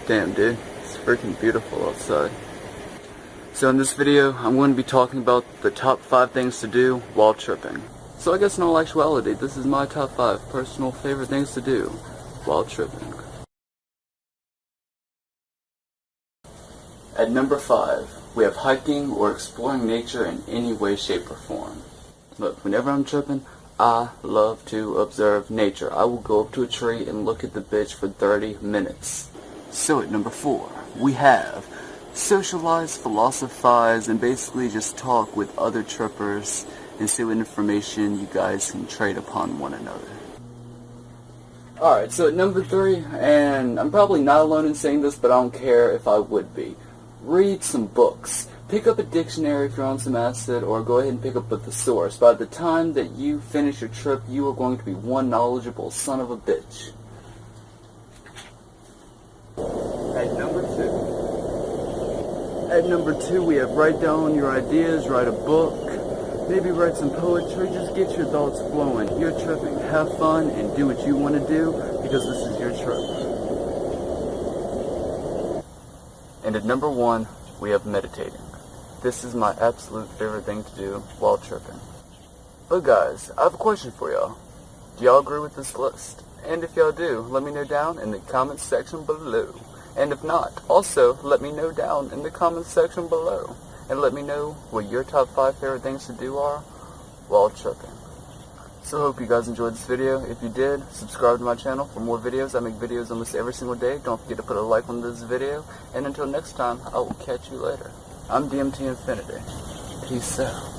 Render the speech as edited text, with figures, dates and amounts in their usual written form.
Damn, dude, it's freaking beautiful outside. So in this video, I'm going to be talking about the top 5 things to do while tripping. So I guess in all actuality, this is my top 5 personal favorite things to do while tripping. At number 5, we have hiking or exploring nature in any way, shape, or form. Look, whenever I'm tripping, I love to observe nature. I will go up to a tree and look at the bitch for 30 minutes. So at number 4, we have socialize, philosophize, and basically just talk with other trippers and see what information you guys can trade upon one another. Alright, so at number 3, and I'm probably not alone in saying this, but I don't care if I would be. Read some books. Pick up a dictionary if you're on some acid, or go ahead and pick up a thesaurus. By the time that you finish your trip, you are going to be one knowledgeable son of a bitch. At number 2, we have write down your ideas, write a book, maybe write some poetry, just get your thoughts flowing. You're tripping, have fun, and do what you want to do, because this is your trip. And at number 1, we have meditating. This is my absolute favorite thing to do while tripping. But guys, I have a question for y'all. Do y'all agree with this list? And if y'all do, let me know down in the comments section below. And if not, also let me know down in the comments section below. And let me know what your top 5 favorite things to do are while tripping. So I hope you guys enjoyed this video. If you did, subscribe to my channel for more videos. I make videos almost every single day. Don't forget to put a like on this video. And until next time, I will catch you later. I'm DMT Infinity. Peace out.